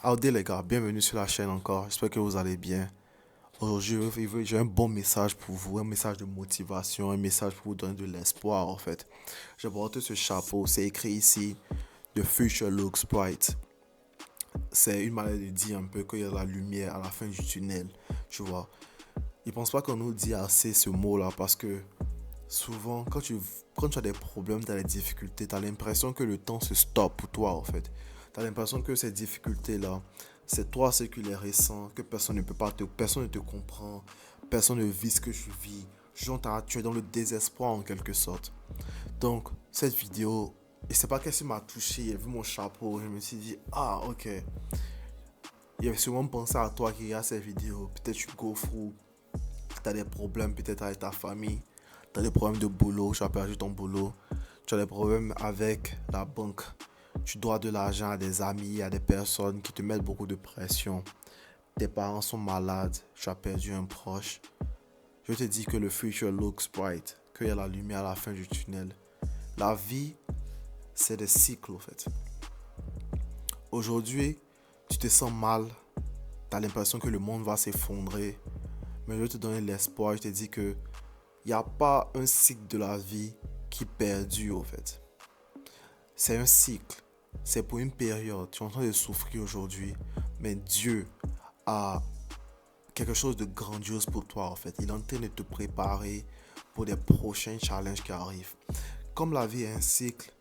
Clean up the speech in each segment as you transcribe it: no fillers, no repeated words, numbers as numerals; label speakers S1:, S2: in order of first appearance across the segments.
S1: Howdy les gars, bienvenue sur la chaîne encore, j'espère que vous allez bien. Aujourd'hui, j'ai un bon message pour vous, un message de motivation, un message pour vous donner de l'espoir en fait. J'ai porté ce chapeau, c'est écrit ici, The future looks bright. C'est une manière de dire un peu qu'il y a la lumière à la fin du tunnel, tu vois. Je pense pas qu'on nous dit assez ce mot-là parce que souvent, quand tu as des problèmes, tu as des difficultés, tu as l'impression que le temps se stoppe pour toi en fait. Tu as l'impression que ces difficultés-là, c'est toi ce qui les ressent, que personne ne te comprend, personne ne vit ce que tu vis. Genre, tu es dans le désespoir en quelque sorte. Donc, cette vidéo, et c'est pas qu'elle m'a touché, j'ai vu mon chapeau, je me suis dit, ah ok, il y avait sûrement pensé à toi qui regarde cette vidéo. Peut-être tu go through, tu as des problèmes peut-être avec ta famille, tu as des problèmes de boulot, tu as perdu ton boulot, tu as des problèmes avec la banque, tu dois de l'argent à des amis, à des personnes qui te mettent beaucoup de pression, tes parents sont malades, tu as perdu un proche. Je te dis que le future looks bright, qu'il y a la lumière à la fin du tunnel. La vie, c'est des cycles en fait. Aujourd'hui, tu te sens mal, tu as l'impression que le monde va s'effondrer, mais je vais te donner l'espoir, je te dis que il n'y a pas un cycle de la vie qui perdure en fait. C'est un cycle. C'est pour une période. Tu es en train de souffrir aujourd'hui, mais Dieu a quelque chose de grandiose pour toi en fait. Il est en train de te préparer pour des prochains challenges qui arrivent. Comme la vie est un cycle,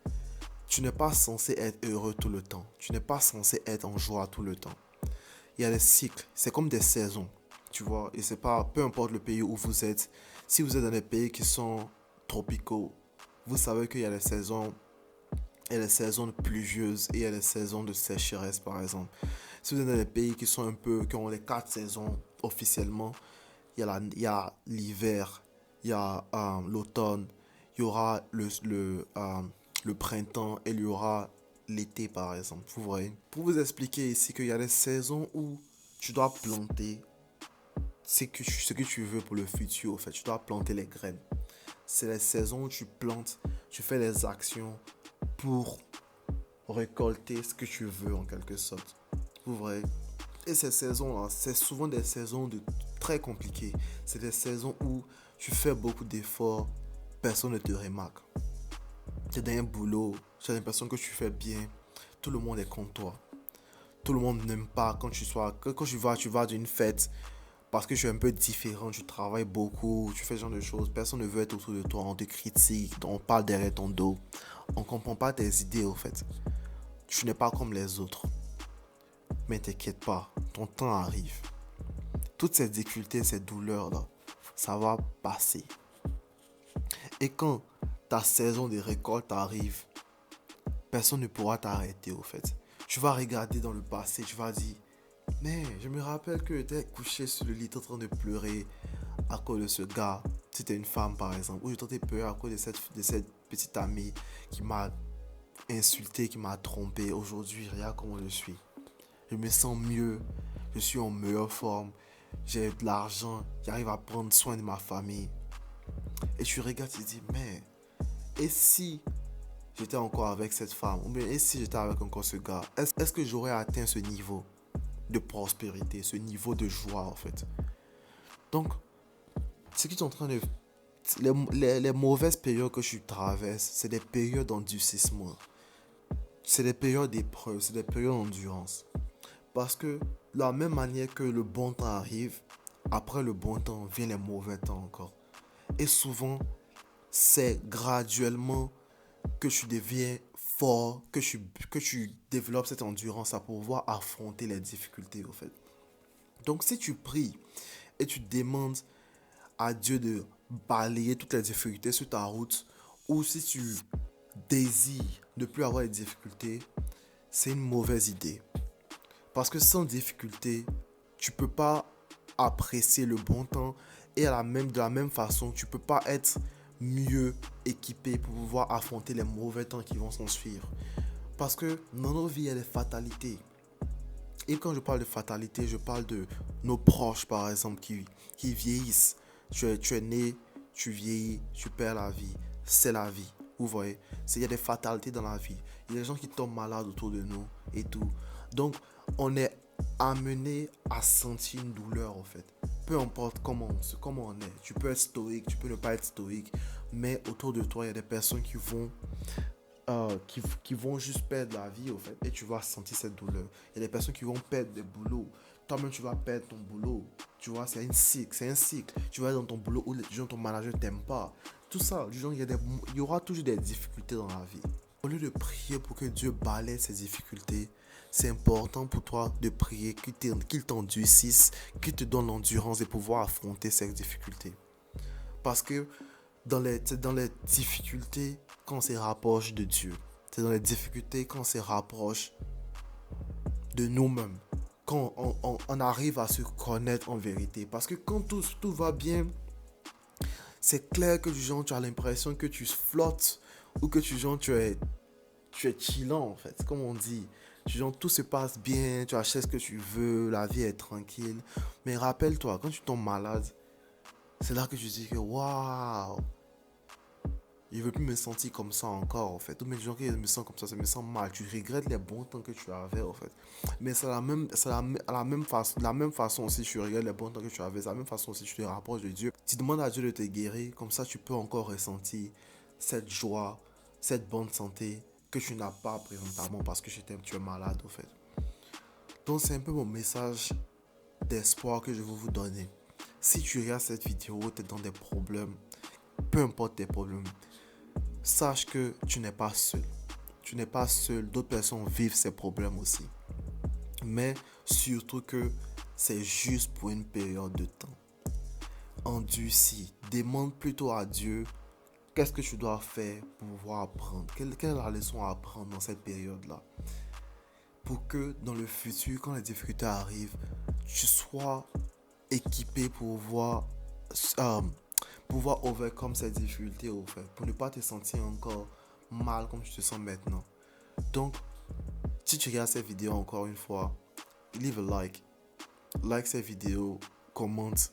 S1: tu n'es pas censé être heureux tout le temps. Tu n'es pas censé être en joie tout le temps. Il y a des cycles. C'est comme des saisons. Tu vois, et c'est pas, peu importe le pays où vous êtes, si vous êtes dans des pays qui sont tropicaux, vous savez qu'il y a des saisons, il y a des saisons pluvieuses et il y a des saisons de sécheresse par exemple. Si vous êtes dans des pays qui sont un peu, qui ont les quatre saisons officiellement, il y a l'hiver, il y a l'automne, il y aura le printemps et il y aura l'été par exemple. Vous voyez. Pour vous expliquer ici qu'il y a des saisons où tu dois planter ce que tu veux pour le futur. En fait, tu dois planter les graines. C'est les saisons où tu plantes, tu fais les actions pour récolter ce que tu veux en quelque sorte. Vous voyez. Et ces saisons-là, c'est souvent des saisons très compliquées. C'est des saisons où tu fais beaucoup d'efforts, personne ne te remarque. Tu es dans un boulot, tu as l'impression que tu fais bien, tout le monde est contre toi. Tout le monde n'aime pas quand tu vas d'une fête parce que tu es un peu différent, tu travailles beaucoup, tu fais ce genre de choses, personne ne veut être autour de toi, on te critique, on parle derrière ton dos, on ne comprend pas tes idées au fait. Tu n'es pas comme les autres. Mais t'inquiète pas, ton temps arrive. Toutes ces difficultés, ces douleurs-là, ça va passer. Et quand ta saison de récolte arrive, personne ne pourra t'arrêter au fait. Tu vas regarder dans le passé, tu vas dire, mais je me rappelle que j'étais couché sur le lit en train de pleurer à cause de ce gars. Si t'es une femme par exemple, ou je t'ai pleurer à cause de cette petite amie qui m'a insulté, qui m'a trompé. Aujourd'hui, regarde comment je suis. Je me sens mieux, je suis en meilleure forme, j'ai de l'argent, j'arrive à prendre soin de ma famille. Et tu regardes, tu te dis, mais, et si j'étais encore avec cette femme, ou bien et si j'étais avec encore ce gars, est-ce que j'aurais atteint ce niveau de prospérité, ce niveau de joie en fait. Donc, ce qui est en train de... Les mauvaises périodes que je traverse, c'est des périodes d'endurcissement. C'est des périodes d'épreuve, c'est des périodes d'endurance. Parce que, de la même manière que le bon temps arrive, après le bon temps vient les mauvais temps encore. Et souvent, c'est graduellement que tu deviens fort, que tu développes cette endurance à pouvoir affronter les difficultés, en fait. Donc, si tu pries et tu demandes à Dieu de balayer toutes les difficultés sur ta route, ou si tu désires ne plus avoir de difficultés, c'est une mauvaise idée. Parce que sans difficulté, tu peux pas apprécier le bon temps et de la même façon, tu peux pas être mieux équipé pour pouvoir affronter les mauvais temps qui vont s'en suivre. Parce que dans nos vies, il y a des fatalités. Et quand je parle de fatalité, je parle de nos proches, par exemple, qui vieillissent. Tu es né, tu vieillis, tu perds la vie. C'est la vie. Vous voyez, il y a des fatalités dans la vie. Il y a des gens qui tombent malades autour de nous et tout. Donc, on est amené à sentir une douleur, en fait. Peu importe comment on est. Tu peux être stoïque, tu peux ne pas être stoïque, mais autour de toi, il y a des personnes qui vont juste perdre la vie, au fait, et tu vas sentir cette douleur. Il y a des personnes qui vont perdre des boulots. Toi-même, tu vas perdre ton boulot. Tu vois, c'est un cycle. Tu vas être dans ton boulot où ton manager t'aime pas. Tout ça, il y aura toujours des difficultés dans la vie. Au lieu de prier pour que Dieu balaie ces difficultés, c'est important pour toi de prier qu'il t'endurcisse, qu'il te donne l'endurance de pouvoir affronter ces difficultés. Parce que c'est dans les difficultés qu'on se rapproche de Dieu. C'est dans les difficultés qu'on se rapproche de nous-mêmes. Quand on arrive à se connaître en vérité. Parce que quand tout va bien, c'est clair que tu as l'impression que tu flottes ou que tu es chillant, en fait, comme on dit. Tout se passe bien, tu achètes ce que tu veux, la vie est tranquille. Mais rappelle-toi, quand tu tombes malade, c'est là que tu dis que waouh, je ne veux plus me sentir comme ça encore, en fait. Ou même gens qui me sentent comme ça me sent mal. Tu regrettes les bons temps que tu avais, en fait. Mais la même façon aussi, tu regrettes les bons temps que tu avais. C'est la même façon aussi, tu te rapproches de Dieu. Tu demandes à Dieu de te guérir. Comme ça, tu peux encore ressentir cette joie, cette bonne santé que tu n'as pas présentement parce que tu es malade, en fait. Donc, c'est un peu mon message d'espoir que je veux vous donner. Si tu regardes cette vidéo, tu es dans des problèmes, peu importe tes problèmes, sache que tu n'es pas seul. Tu n'es pas seul, d'autres personnes vivent ces problèmes aussi. Mais surtout que c'est juste pour une période de temps. Endurcis, demande plutôt à Dieu qu'est-ce que tu dois faire pour pouvoir apprendre. Quelle est la leçon à apprendre dans cette période-là. Pour que dans le futur, quand les difficultés arrivent, tu sois équipé pour pouvoir overcome ces difficultés, au fait, pour ne pas te sentir encore mal comme tu te sens maintenant. Donc, si tu regardes cette vidéo encore une fois, leave a like cette vidéo, commente.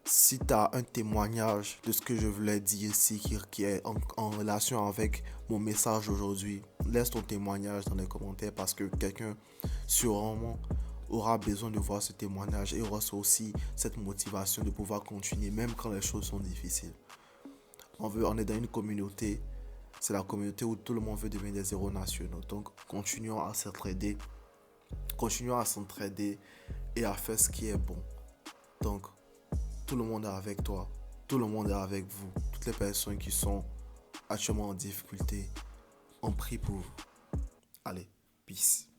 S1: Si tu as un témoignage de ce que je voulais dire ici qui est en relation avec mon message aujourd'hui, laisse ton témoignage dans les commentaires parce que quelqu'un sûrement aura besoin de voir ce témoignage et aura aussi cette motivation de pouvoir continuer même quand les choses sont difficiles. On est dans une communauté, c'est la communauté où tout le monde veut devenir des héros nationaux. Donc continuons à s'entraider et à faire ce qui est bon. Donc tout le monde est avec toi, tout le monde est avec vous, toutes les personnes qui sont actuellement en difficulté, on prie pour vous. Allez, peace.